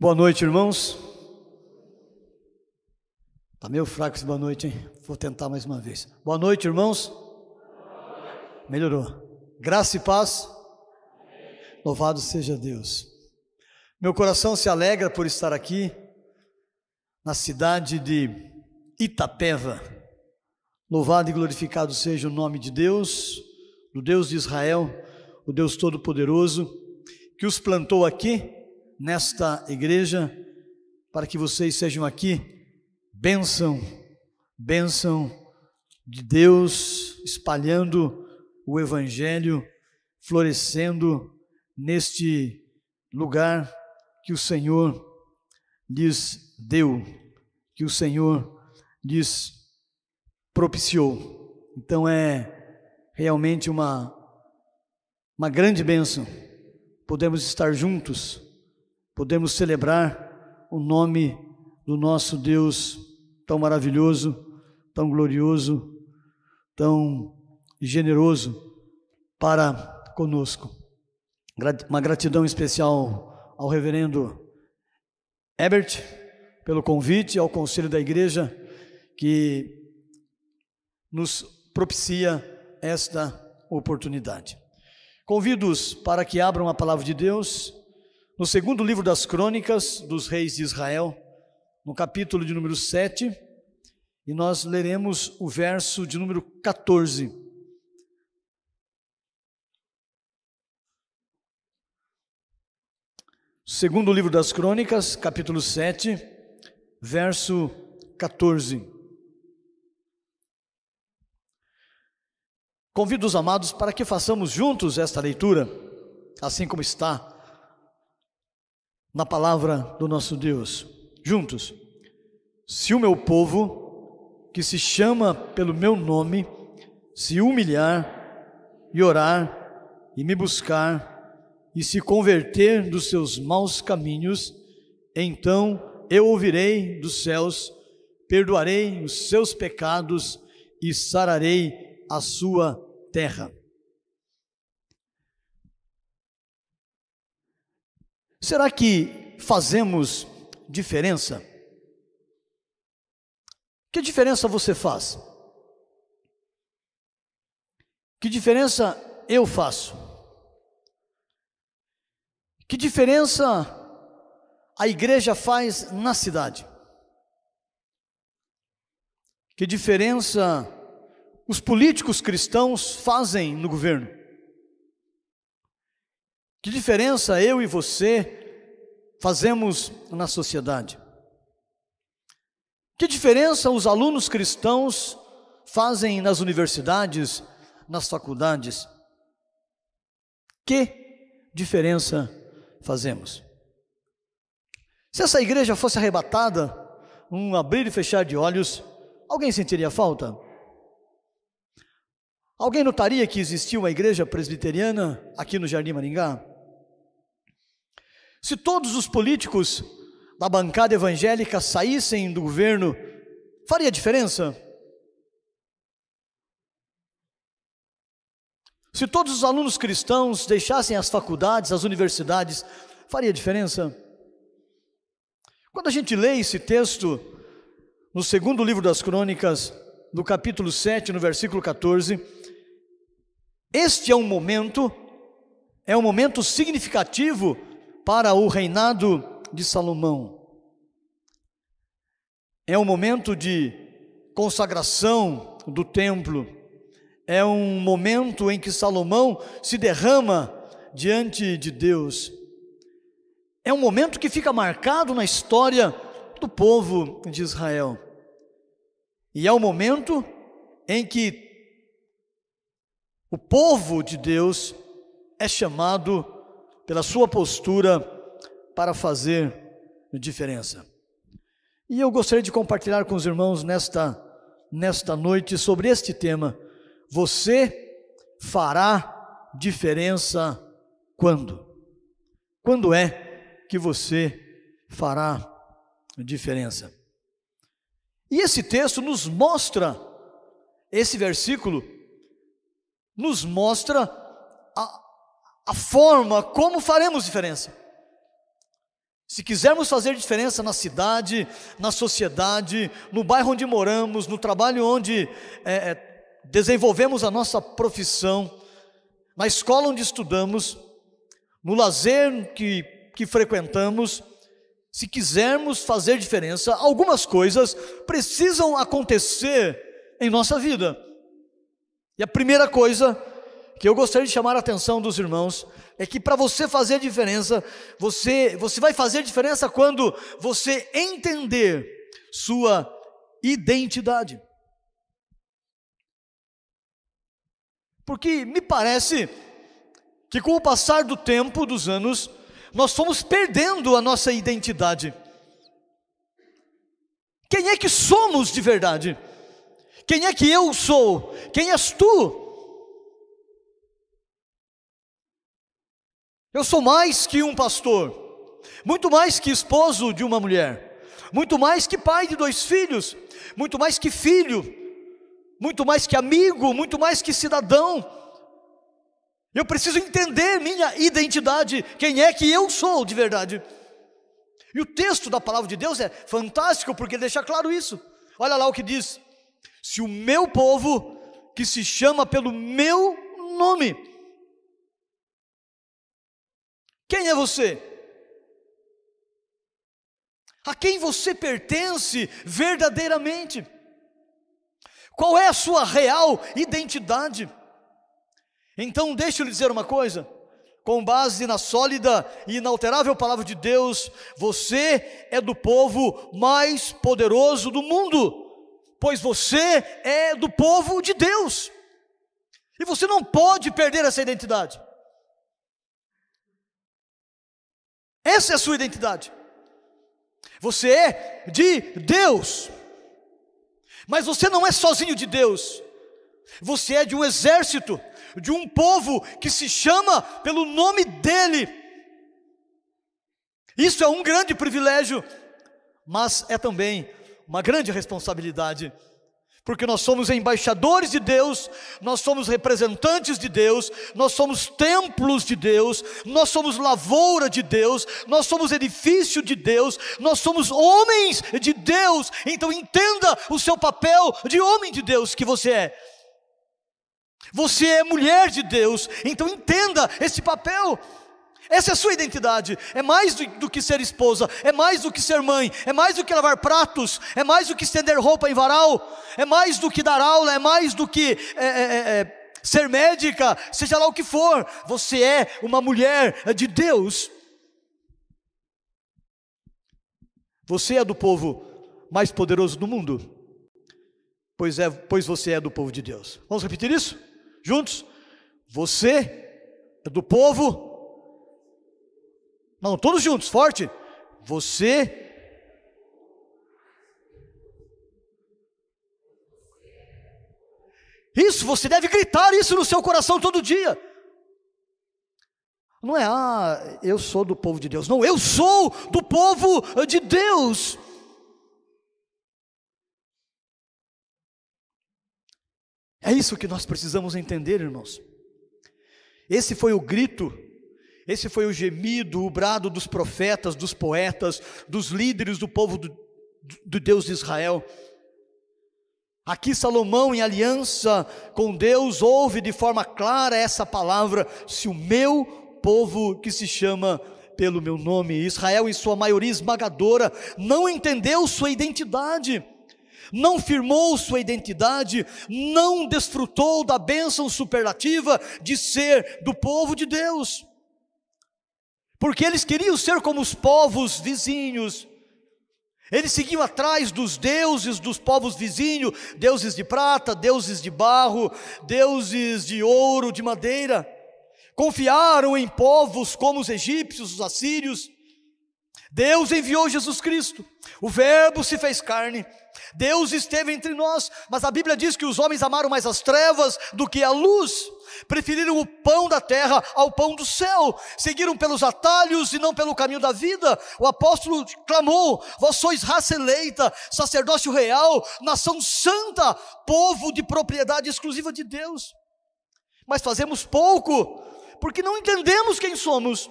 Boa noite, irmãos. Está meio fraco esse boa noite, hein? Vou tentar mais uma vez. Boa noite, irmãos. Melhorou. Graça e paz. Louvado seja Deus. Meu coração se alegra por estar aqui na cidade de Itapeva. Louvado e glorificado seja o nome de Deus, do Deus de Israel, o Deus Todo-Poderoso, que os plantou aqui nesta igreja, para que vocês sejam aqui bênção de Deus, espalhando o Evangelho, florescendo neste lugar que o Senhor lhes deu, que o Senhor lhes propiciou. Então é realmente uma grande bênção. Podemos estar juntos, podemos celebrar o nome do nosso Deus tão maravilhoso, tão glorioso, tão generoso para conosco. Uma gratidão especial ao reverendo Herbert pelo convite, ao conselho da igreja que nos propicia esta oportunidade. Convido-os para que abram a palavra de Deus no segundo livro das Crônicas dos Reis de Israel, no capítulo de número 7, e nós leremos o verso de número 14. Segundo livro das Crônicas, capítulo 7, verso 14. Convido os amados para que façamos juntos esta leitura, assim como está na palavra do nosso Deus. Juntos. Se o meu povo, que se chama pelo meu nome, se humilhar e orar e me buscar e se converter dos seus maus caminhos, então eu ouvirei dos céus, perdoarei os seus pecados e sararei a sua terra. Será que fazemos diferença? Que diferença você faz? Que diferença eu faço? Que diferença a igreja faz na cidade? Que diferença os políticos cristãos fazem no governo? Que diferença eu e você fazemos na sociedade? Que diferença os alunos cristãos fazem nas universidades, nas faculdades? Que diferença fazemos? Se essa igreja fosse arrebatada, um abrir e fechar de olhos, alguém sentiria falta? Alguém notaria que existia uma igreja presbiteriana aqui no Jardim Maringá? Se todos os políticos da bancada evangélica saíssem do governo, faria diferença? Se todos os alunos cristãos deixassem as faculdades, as universidades, faria diferença? Quando a gente lê esse texto, no segundo livro das Crônicas, no capítulo 7, no versículo 14, este é um momento significativo para o reinado de Salomão. É um momento de consagração do templo, é um momento em que Salomão se derrama diante de Deus, é um momento que fica marcado na história do povo de Israel, e é um momento em que o povo de Deus é chamado pela sua postura para fazer diferença. E eu gostaria de compartilhar com os irmãos nesta noite sobre este tema. Você fará diferença quando? Quando é que você fará diferença? E esse texto nos mostra, esse versículo nos mostra a forma como faremos diferença. Se quisermos fazer diferença na cidade, na sociedade, no bairro onde moramos, no trabalho onde desenvolvemos a nossa profissão, na escola onde estudamos, no lazer que frequentamos, se quisermos fazer diferença, algumas coisas precisam acontecer em nossa vida. E a primeira coisa que eu gostaria de chamar a atenção dos irmãos é que para você fazer diferença, você vai fazer diferença quando você entender sua identidade. Porque me parece que com o passar do tempo, dos anos, nós fomos perdendo a nossa identidade. Quem é que somos de verdade? Quem é que eu sou? Quem és tu? Eu sou mais que um pastor, muito mais que esposo de uma mulher, muito mais que pai de 2 filhos, muito mais que filho, muito mais que amigo, muito mais que cidadão. Eu preciso entender minha identidade, quem é que eu sou de verdade. E o texto da palavra de Deus é fantástico, porque deixa claro isso. Olha lá o que diz: se o meu povo, que se chama pelo meu nome. Quem é você? A quem você pertence verdadeiramente? Qual é a sua real identidade? Então deixa eu lhe dizer uma coisa, com base na sólida e inalterável palavra de Deus, você é do povo mais poderoso do mundo, pois você é do povo de Deus, e você não pode perder essa identidade. Essa é a sua identidade. Você é de Deus, mas você não é sozinho de Deus, você é de um exército, de um povo que se chama pelo nome dEle. Isso é um grande privilégio, mas é também uma grande responsabilidade, porque nós somos embaixadores de Deus, nós somos representantes de Deus, nós somos templos de Deus, nós somos lavoura de Deus, nós somos edifício de Deus, nós somos homens de Deus. Então entenda o seu papel de homem de Deus que você é. Você é mulher de Deus, então entenda esse papel. Essa é a sua identidade. É mais do que ser esposa, é mais do que ser mãe, é mais do que lavar pratos, é mais do que estender roupa em varal, é mais do que dar aula, é mais do que ser médica, seja lá o que for. Você é uma mulher de Deus. Você é do povo mais poderoso do mundo, pois você é do povo de Deus. Vamos repetir isso? Juntos? Você é do povo. Não, todos juntos, forte. Você isso, você deve gritar isso no seu coração todo dia. Não é, eu sou do povo de Deus. Não, eu sou do povo de Deus. É isso que nós precisamos entender, irmãos. Esse foi o grito, esse foi o gemido, o brado dos profetas, dos poetas, dos líderes do povo do Deus de Israel. Aqui Salomão, em aliança com Deus, ouve de forma clara essa palavra: se o meu povo, que se chama pelo meu nome. Israel, em sua maioria esmagadora, não entendeu sua identidade, não firmou sua identidade, não desfrutou da bênção superlativa de ser do povo de Deus, porque eles queriam ser como os povos vizinhos. Eles seguiam atrás dos deuses dos povos vizinhos, deuses de prata, deuses de barro, deuses de ouro, de madeira. Confiaram em povos como os egípcios, os assírios. Deus enviou Jesus Cristo, o Verbo se fez carne, Deus esteve entre nós, mas a Bíblia diz que os homens amaram mais as trevas do que a luz, preferiram o pão da terra ao pão do céu, seguiram pelos atalhos e não pelo caminho da vida. O apóstolo clamou: vós sois raça eleita, sacerdócio real, nação santa, povo de propriedade exclusiva de Deus. Mas fazemos pouco, porque não entendemos quem somos.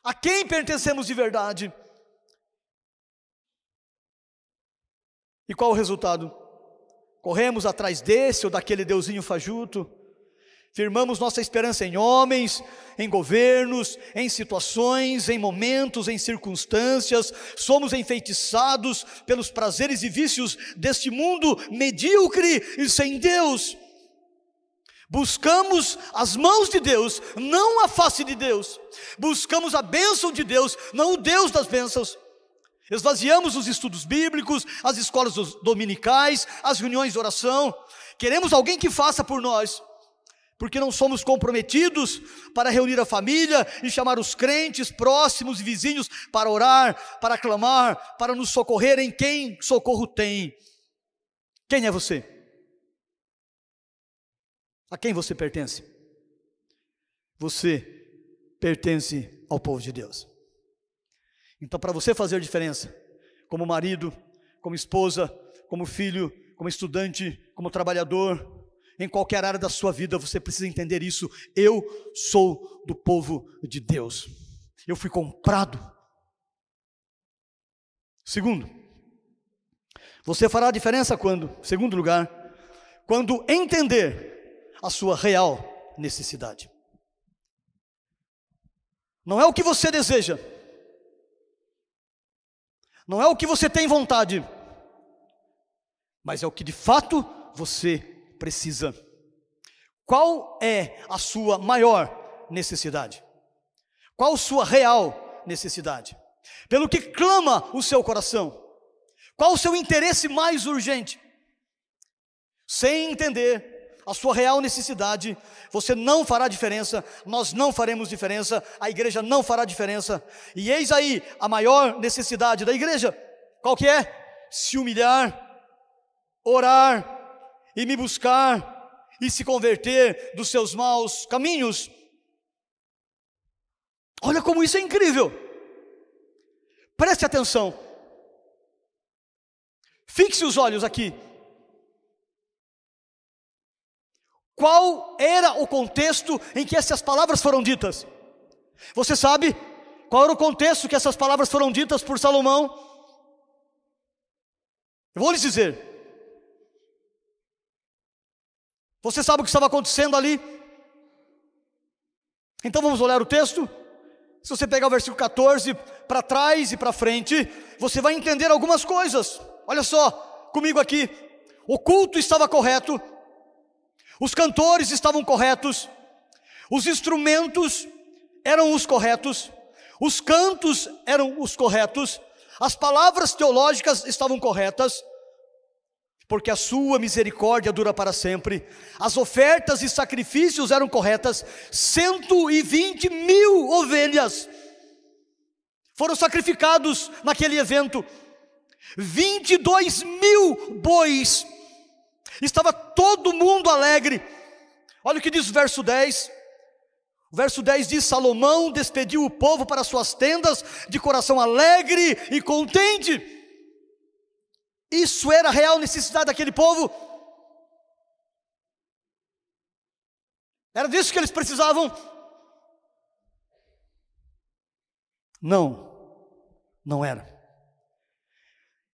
A quem pertencemos de verdade? E qual o resultado? Corremos atrás desse ou daquele deusinho fajuto, firmamos nossa esperança em homens, em governos, em situações, em momentos, em circunstâncias, somos enfeitiçados pelos prazeres e vícios deste mundo medíocre e sem Deus. Buscamos as mãos de Deus, não a face de Deus. Buscamos a bênção de Deus, não o Deus das bênçãos. Esvaziamos os estudos bíblicos, as escolas dominicais, as reuniões de oração. Queremos alguém que faça por nós, porque não somos comprometidos para reunir a família e chamar os crentes próximos e vizinhos para orar, para clamar, para nos socorrer em quem socorro tem. Quem é você? A quem você pertence? Você pertence ao povo de Deus. Então, para você fazer diferença, como marido, como esposa, como filho, como estudante, como trabalhador, em qualquer área da sua vida, você precisa entender isso. Eu sou do povo de Deus. Eu fui comprado. Segundo, você fará a diferença quando, segundo lugar, quando entender a sua real necessidade. Não é o que você deseja, não é o que você tem vontade, mas é o que de fato você precisa. Qual é a sua maior necessidade? Qual a sua real necessidade? Pelo que clama o seu coração? Qual o seu interesse mais urgente? Sem entender a sua real necessidade, você não fará diferença, nós não faremos diferença, a igreja não fará diferença. E eis aí a maior necessidade da igreja. Qual que é? Se humilhar, orar e me buscar e se converter dos seus maus caminhos. Olha como isso é incrível. Preste atenção. Fixe os olhos aqui. Qual era o contexto em que essas palavras foram ditas? Você sabe qual era o contexto que essas palavras foram ditas por Salomão? Eu vou lhes dizer. Você sabe o que estava acontecendo ali? Então vamos olhar o texto. Se você pegar o versículo 14 para trás e para frente, você vai entender algumas coisas. Olha só comigo aqui. O culto estava correto, os cantores estavam corretos, os instrumentos eram os corretos, os cantos eram os corretos, as palavras teológicas estavam corretas, porque a sua misericórdia dura para sempre. As ofertas e sacrifícios eram corretas. 120 mil ovelhas foram sacrificados naquele evento. 22 mil bois. Estava todo mundo alegre. Olha o que diz o verso 10. O verso 10 diz: Salomão despediu o povo para suas tendas de coração alegre e contente. Isso era a real necessidade daquele povo? Era disso que eles precisavam? Não, não era.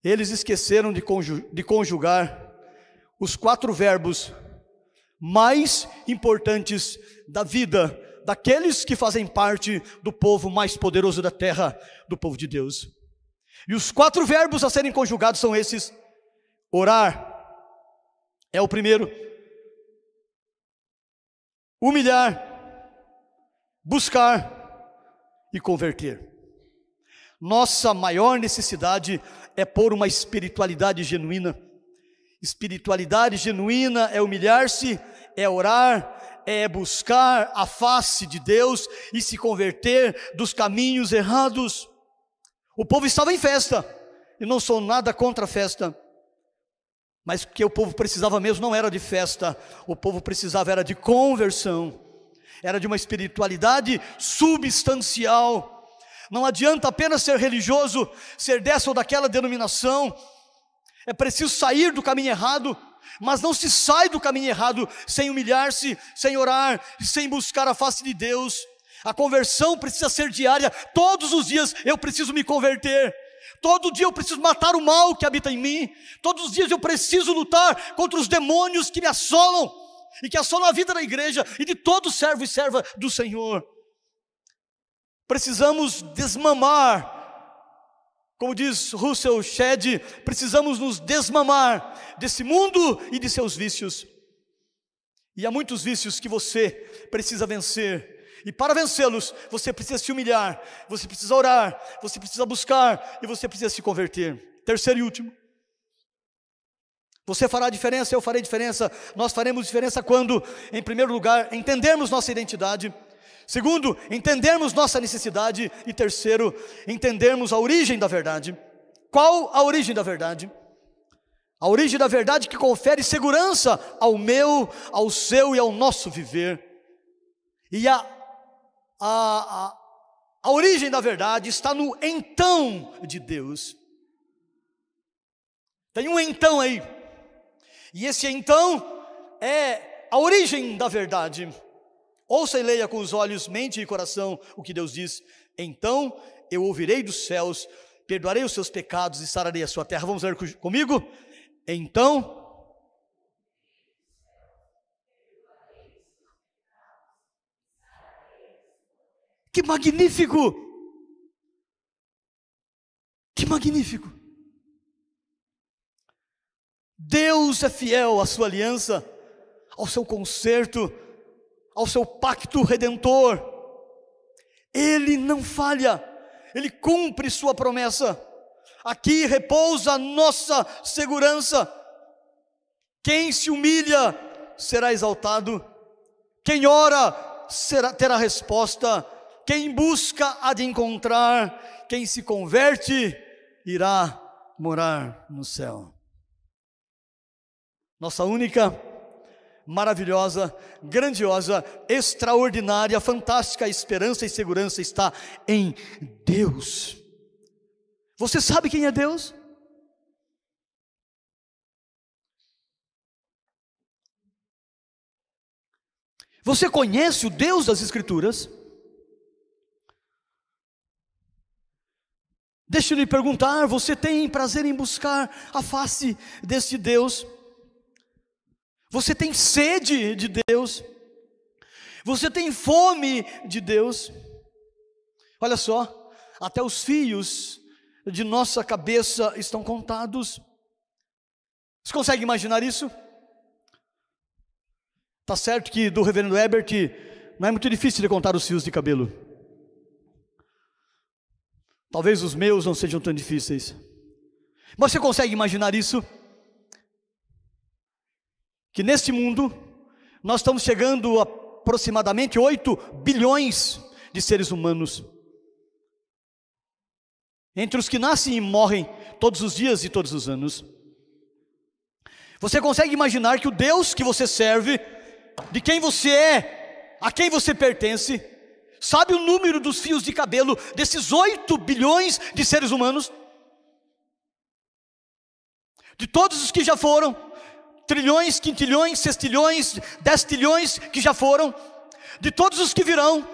Eles esqueceram de conjugar os 4 verbos mais importantes da vida daqueles que fazem parte do povo mais poderoso da terra, do povo de Deus. E os 4 verbos a serem conjugados são esses: orar é o primeiro, humilhar, buscar e converter. Nossa maior necessidade é por uma espiritualidade genuína. Espiritualidade genuína é humilhar-se, é orar, é buscar a face de Deus e se converter dos caminhos errados. O povo estava em festa, e não sou nada contra a festa, mas o que o povo precisava mesmo não era de festa, o povo precisava era de conversão, era de uma espiritualidade substancial. Não adianta apenas ser religioso, ser dessa ou daquela denominação, é preciso sair do caminho errado, mas não se sai do caminho errado sem humilhar-se, sem orar, sem buscar a face de Deus. A conversão precisa ser diária. Todos os dias eu preciso me converter. Todo dia eu preciso matar o mal que habita em mim. Todos os dias eu preciso lutar contra os demônios que me assolam e que assolam a vida da igreja e de todo servo e serva do Senhor. Precisamos desmamar, como diz Russell Shedd, precisamos nos desmamar desse mundo e de seus vícios. E há muitos vícios que você precisa vencer. E para vencê-los, você precisa se humilhar, você precisa orar, você precisa buscar e você precisa se converter. Terceiro e último. Você fará diferença, eu farei diferença. Nós faremos diferença quando, em primeiro lugar, entendermos nossa identidade. Segundo, entendermos nossa necessidade. E terceiro, entendermos a origem da verdade. Qual a origem da verdade? A origem da verdade que confere segurança ao meu, ao seu e ao nosso viver. E a origem da verdade está no então de Deus. Tem um então aí. E esse então é a origem da verdade. Ouça e leia com os olhos, mente e coração o que Deus diz. Então eu ouvirei dos céus, perdoarei os seus pecados e sararei a sua terra. Vamos ler comigo? Então, que magnífico! Que magnífico! Deus é fiel à sua aliança, ao seu concerto, ao seu pacto redentor. Ele não falha, Ele cumpre sua promessa. Aqui repousa a nossa segurança. Quem se humilha será exaltado. Quem ora terá resposta. Quem busca há de encontrar. Quem se converte irá morar no céu. Nossa única, maravilhosa, grandiosa, extraordinária, fantástica esperança e segurança está em Deus. Você sabe quem é Deus? Você conhece o Deus das Escrituras? Deixa eu lhe perguntar, você tem prazer em buscar a face deste Deus? Você tem sede de Deus? Você tem fome de Deus? Olha só, até os fios de nossa cabeça estão contados. Você consegue imaginar isso? Tá certo que do reverendo Herbert não é muito difícil de contar os fios de cabelo. Talvez os meus não sejam tão difíceis. Mas você consegue imaginar isso? Que neste mundo nós estamos chegando a aproximadamente 8 bilhões de seres humanos. Entre os que nascem e morrem todos os dias e todos os anos. Você consegue imaginar que o Deus que você serve, de quem você é, a quem você pertence, sabe o número dos fios de cabelo desses 8 bilhões de seres humanos? De todos os que já foram, trilhões, quintilhões, sextilhões, 10 trilhões que já foram, de todos os que virão.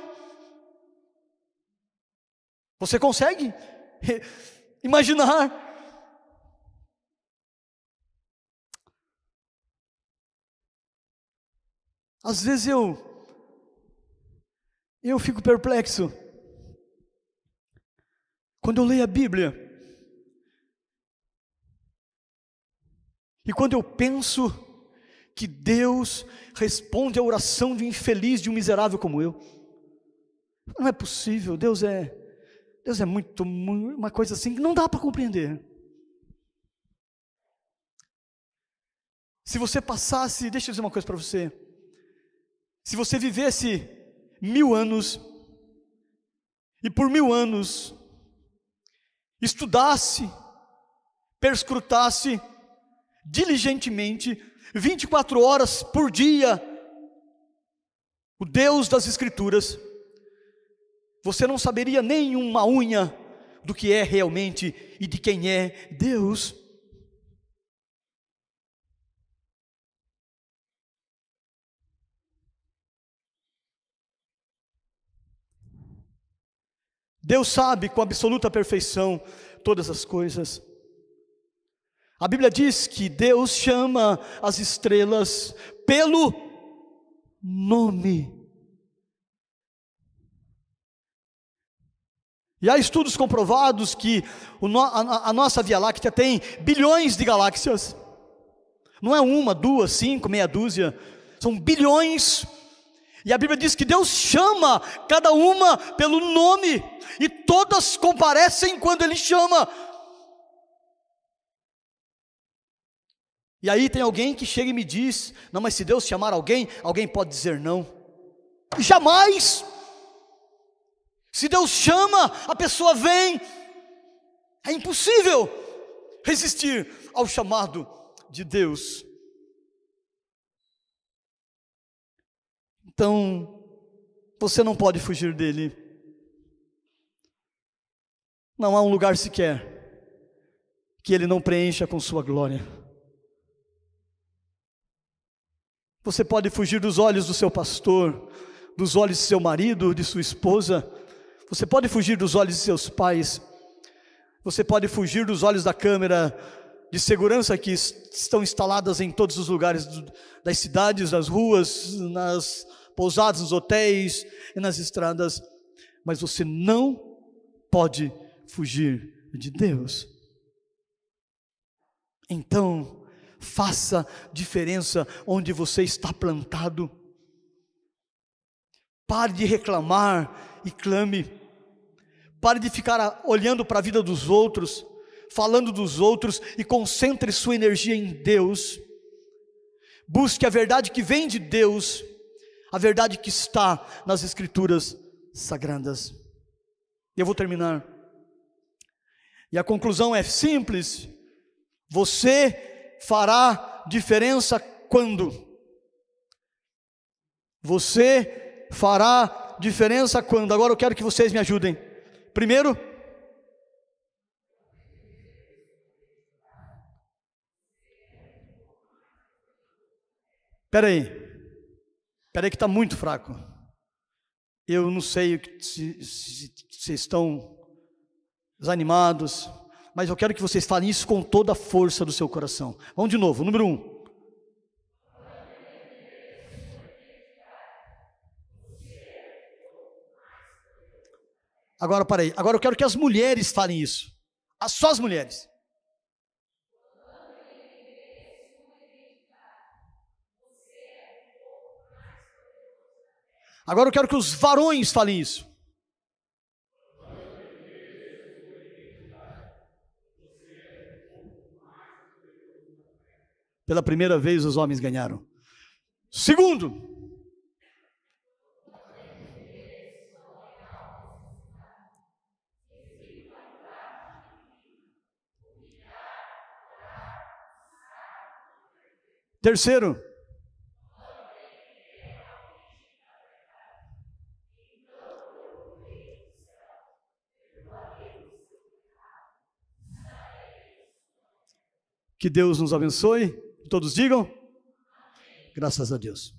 Você consegue imaginar? Às vezes eu fico perplexo quando eu leio a Bíblia e quando eu penso que Deus responde à oração de um infeliz, de um miserável como eu. Não é possível, Deus é muito, uma coisa assim que não dá para compreender. Se você passasse, deixa eu dizer uma coisa para você, se você vivesse 1000 anos, e por 1000 anos, estudasse, perscrutasse, diligentemente, 24 horas por dia, o Deus das Escrituras, você não saberia nem uma unha do que é realmente e de quem é Deus. Deus sabe com absoluta perfeição todas as coisas. A Bíblia diz que Deus chama as estrelas pelo nome. E há estudos comprovados que a nossa Via Láctea tem bilhões de galáxias. Não é uma, duas, 5, meia dúzia. São bilhões. E a Bíblia diz que Deus chama cada uma pelo nome. E todas comparecem quando Ele chama. E aí tem alguém que chega e me diz: não, mas se Deus chamar alguém, alguém pode dizer não. Jamais! Se Deus chama, a pessoa vem. É impossível resistir ao chamado de Deus. Então, você não pode fugir dele. Não há um lugar sequer que ele não preencha com sua glória. Você pode fugir dos olhos do seu pastor, dos olhos de seu marido, de sua esposa. Você pode fugir dos olhos de seus pais. Você pode fugir dos olhos da câmera de segurança que estão instaladas em todos os lugares das cidades, nas ruas, nas pousadas, nos hotéis e nas estradas. Mas você não pode fugir de Deus. Então, faça diferença onde você está plantado. Pare de reclamar e clame. Pare de ficar olhando para a vida dos outros, falando dos outros, e concentre sua energia em Deus. Busque a verdade que vem de Deus, a verdade que está nas Escrituras Sagradas. Eu vou terminar. E a conclusão é simples: você fará diferença quando? Você fará diferença quando? Agora eu quero que vocês me ajudem. Primeiro, espera aí que está muito fraco. Eu não sei se vocês estão desanimados, mas eu quero que vocês falem isso com toda a força do seu coração. Vamos de novo, número 1. Agora parei. Agora eu quero que as mulheres falem isso. Só as mulheres. Agora eu quero que os varões falem isso. Pela primeira vez os homens ganharam. Segundo, terceiro, que Deus nos abençoe. Todos digam: graças a Deus.